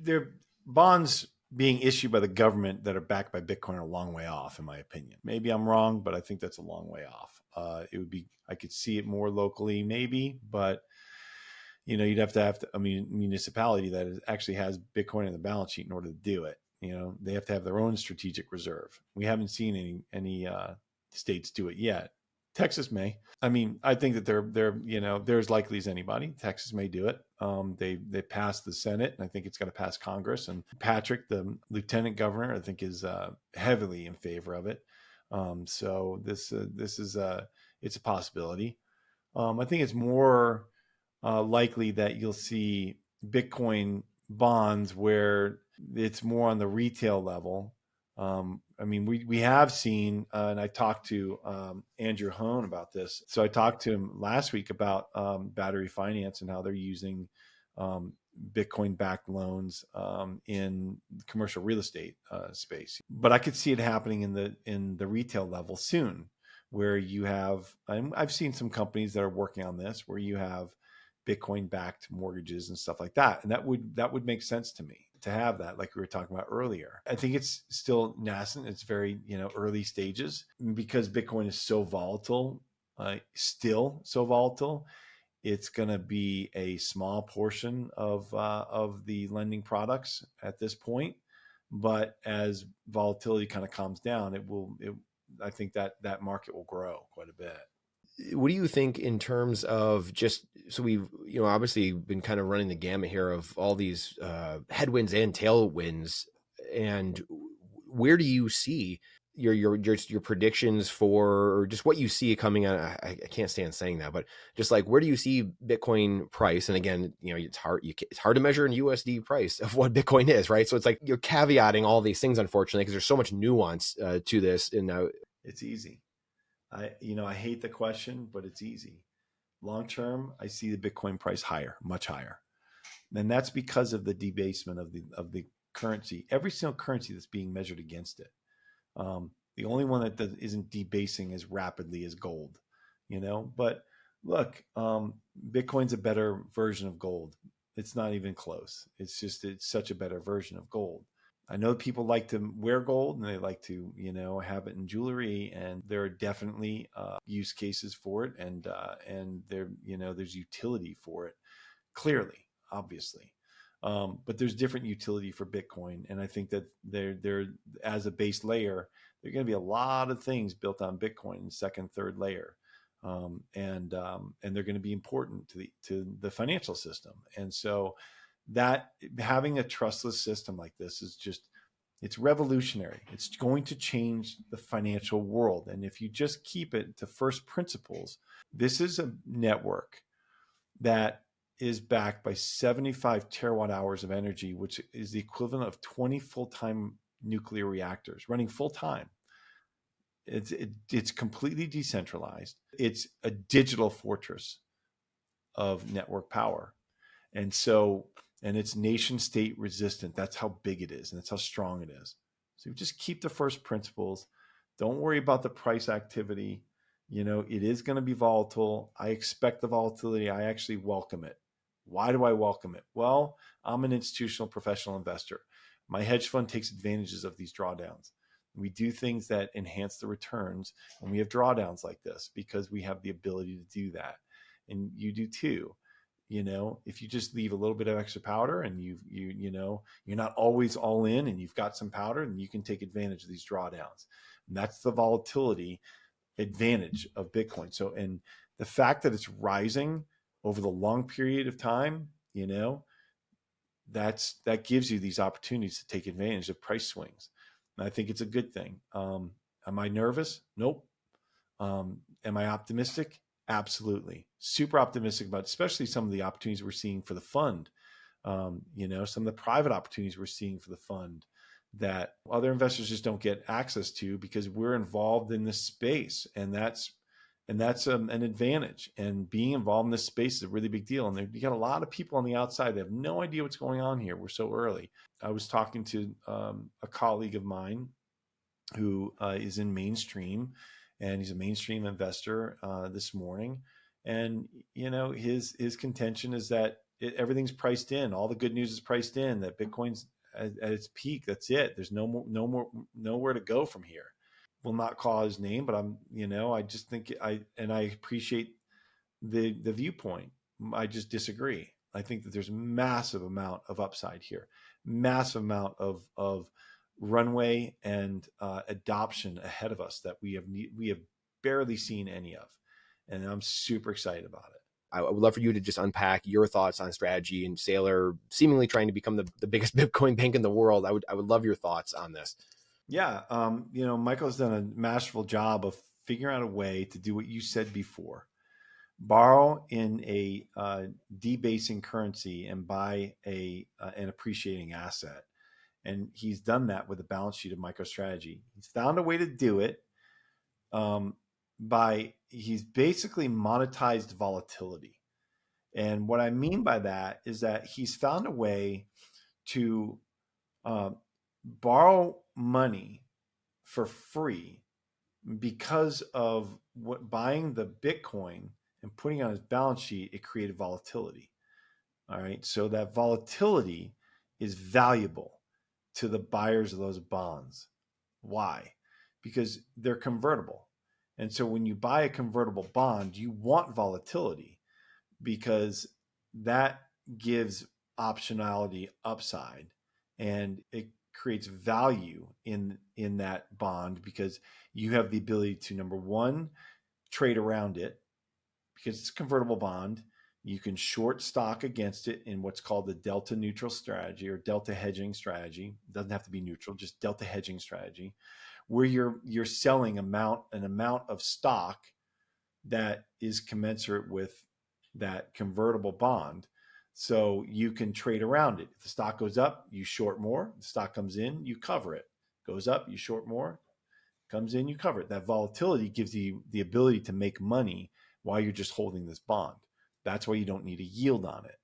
they're bonds being issued by the government that are backed by Bitcoin are a long way off, in my opinion. Maybe I'm wrong, but I think that's a long way off. It would be, I could see it more locally, maybe, but you'd have to a municipality that actually has Bitcoin in the balance sheet in order to do it. They have to have their own strategic reserve. We haven't seen any states do it yet. Texas may. I think that they're as likely as anybody. Texas may do it. They passed the Senate, and I think it's going to pass Congress. And Patrick, the lieutenant governor, I think is heavily in favor of it. So this is it's a possibility. I think it's more likely that you'll see Bitcoin bonds where it's more on the retail level. We have seen, and I talked to Andrew Hone about this. So I talked to him last week about battery finance and how they're using Bitcoin-backed loans in commercial real estate space. But I could see it happening in the retail level soon, where you have. I've seen some companies that are working on this, where you have Bitcoin-backed mortgages and stuff like that, and that would make sense to me to have that, like we were talking about earlier. I think it's still nascent. It's very, early stages, because Bitcoin is so volatile, still so volatile. It's going to be a small portion of the lending products at this point. But as volatility kind of calms down, I think that market will grow quite a bit. What do you think in terms of so we've, obviously been kind of running the gamut here of all these headwinds and tailwinds, and where do you see your predictions for, or just what you see coming out? I can't stand saying that, but just like, where do you see Bitcoin price? And again, it's hard to measure in USD price of what Bitcoin is, right? So it's like you're caveating all these things, unfortunately, because there's so much nuance to this. And it's easy. I hate the question, but it's easy. Long term, I see the Bitcoin price higher, much higher. And that's because of the debasement of the currency. Every single currency that's being measured against it. The only one that isn't debasing as rapidly as gold, But look, Bitcoin's a better version of gold. It's not even close. It's such a better version of gold. I know people like to wear gold and they like to, have it in jewelry, and there are definitely use cases for it, and there's utility for it, clearly, obviously. But there's different utility for Bitcoin, and I think that they're as a base layer, there are going to be a lot of things built on Bitcoin, second, third layer, and they're going to be important to the financial system, and so. That having a trustless system like this it's revolutionary. It's going to change the financial world. And if you just keep it to first principles, this is a network that is backed by 75 terawatt hours of energy, which is the equivalent of 20 full-time nuclear reactors running full-time. It's completely decentralized. It's a digital fortress of network power. And it's nation state resistant. That's how big it is. And that's how strong it is. So just keep the first principles. Don't worry about the price activity. It is going to be volatile. I expect the volatility. I actually welcome it. Why do I welcome it? Well, I'm an institutional professional investor. My hedge fund takes advantages of these drawdowns. We do things that enhance the returns, and we have drawdowns like this because we have the ability to do that. And you do too. If you just leave a little bit of extra powder and you're not always all in and you've got some powder, and you can take advantage of these drawdowns. And that's the volatility advantage of Bitcoin. So, and the fact that it's rising over the long period of time, that gives you these opportunities to take advantage of price swings. And I think it's a good thing. Am I nervous? Nope. Am I optimistic? Absolutely. Super optimistic about especially some of the opportunities we're seeing for the fund. Some of the private opportunities we're seeing for the fund that other investors just don't get access to because we're involved in this space. And that's an advantage. And being involved in this space is a really big deal. And you got a lot of people on the outside that have no idea what's going on here. We're so early. I was talking to a colleague of mine who is in mainstream, and he's a mainstream investor this morning. And, his contention is that everything's priced in. All the good news is priced in. That Bitcoin's at its peak. That's it. There's nowhere to go from here. Will not call his name, but I just think I appreciate the viewpoint. I just disagree. I think that there's massive amount of upside here, massive amount of runway and adoption ahead of us that we have barely seen any of, and I'm super excited about it. I would love for you to just unpack your thoughts on strategy and Saylor seemingly trying to become the biggest Bitcoin bank in the world. I would love your thoughts on this. Yeah, Michael's done a masterful job of figuring out a way to do what you said before: borrow in a debasing currency and buy an appreciating asset. And he's done that with the balance sheet of MicroStrategy. He's found a way to do it he's basically monetized volatility. And what I mean by that is that he's found a way to borrow money for free because of buying the Bitcoin and putting it on his balance sheet. It created volatility. All right. So that volatility is valuable to the buyers of those bonds. Why? Because they're convertible. And so when you buy a convertible bond, you want volatility because that gives optionality upside, and it creates value in that bond because you have the ability to, number one, trade around it because it's a convertible bond. You can short stock against it in what's called the delta neutral strategy or delta hedging strategy. It doesn't have to be neutral, just delta hedging strategy, where you're selling an amount of stock that is commensurate with that convertible bond. So you can trade around it. If the stock goes up, you short more. The stock comes in, you cover it. Goes up, you short more. Comes in, you cover it. That volatility gives you the ability to make money while you're just holding this bond. That's why you don't need a yield on it.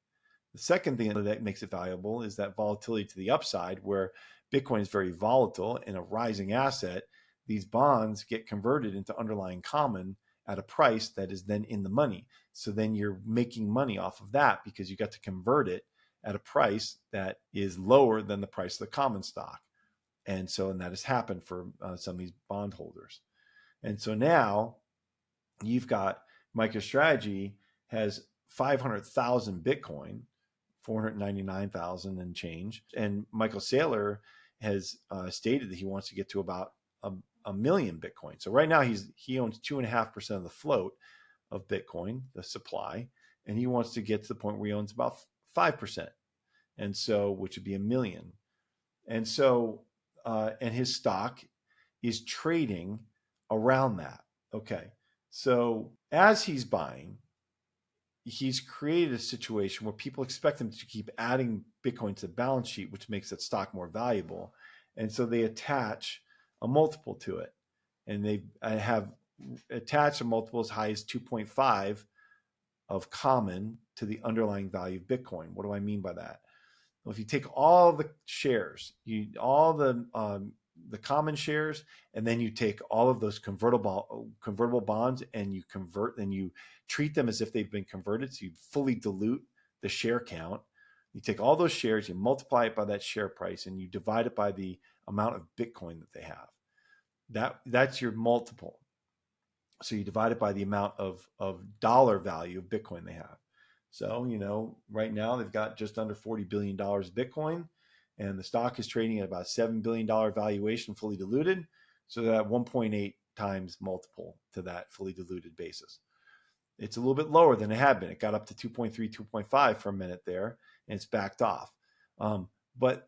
The second thing that makes it valuable is that volatility to the upside, where Bitcoin is very volatile and a rising asset. These bonds get converted into underlying common at a price that is then in the money. So then you're making money off of that because you got to convert it at a price that is lower than the price of the common stock. And that has happened for some of these bondholders. And so now you've got MicroStrategy has 500,000 Bitcoin, 499,000 and change. And Michael Saylor has stated that he wants to get to about a million Bitcoin. So right now he owns 2.5% of the float of Bitcoin, the supply, and he wants to get to the point where he owns about 5%, and so which would be a million. And so and his stock is trading around that. Okay, so as he's buying, he's created a situation where people expect him to keep adding Bitcoin to the balance sheet, which makes that stock more valuable. And so they attach a multiple to it. And they have attached a multiple as high as 2.5 of common to the underlying value of Bitcoin. What do I mean by that? Well, if you take all the shares, all the common shares, and then you take all of those convertible bonds and you convert, and you treat them as if they've been converted. So you fully dilute the share count. You take all those shares, you multiply it by that share price, and you divide it by the amount of Bitcoin that they have. That's your multiple. So you divide it by the amount of dollar value of Bitcoin they have. So, right now they've got just under $40 billion of Bitcoin, and the stock is trading at about $7 billion valuation fully diluted. So that 1.8 times multiple to that fully diluted basis. It's a little bit lower than it had been. It got up to 2.3, 2.5 for a minute there, and it's backed off. But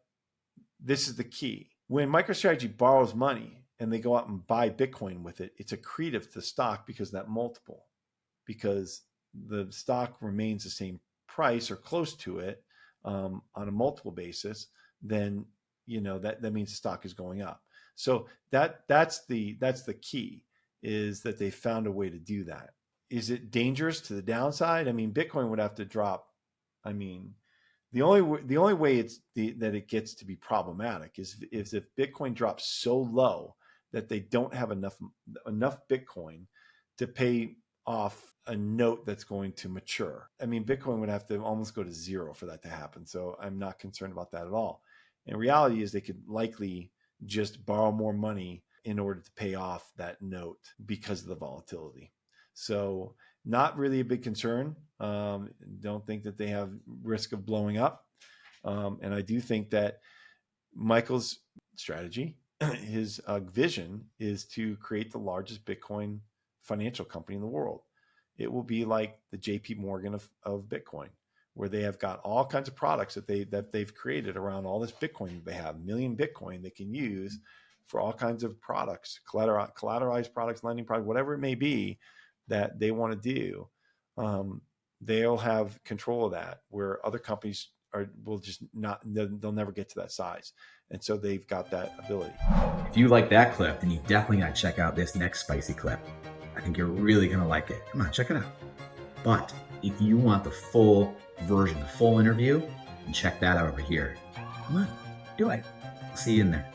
this is the key. When MicroStrategy borrows money and they go out and buy Bitcoin with it, it's accretive to the stock because of that multiple, because the stock remains the same price or close to it on a multiple basis, then that means the stock is going up. So that's the key, is that they found a way to do that. Is it dangerous to the downside? I mean, Bitcoin would have to drop. I mean, the only way that it gets to be problematic is if Bitcoin drops so low that they don't have enough Bitcoin to pay off a note that's going to mature. I mean, Bitcoin would have to almost go to zero for that to happen. So I'm not concerned about that at all. And reality is they could likely just borrow more money in order to pay off that note because of the volatility. So not really a big concern. Don't think that they have risk of blowing up. And I do think that Michael's strategy, his vision is to create the largest Bitcoin financial company in the world. It will be like the JP Morgan of Bitcoin, where they have got all kinds of products that they've created around all this Bitcoin that they have, million Bitcoin they can use for all kinds of products, collateralized products, lending products, whatever it may be that they want to do. They'll have control of that, where other companies will just not, they'll never get to that size. And so they've got that ability. If you like that clip, then you definitely got to check out this next spicy clip. I think you're really going to like it. Come on, check it out. But if you want the full version, the full interview, then check that out over here. Come on, do it. I'll see you in there.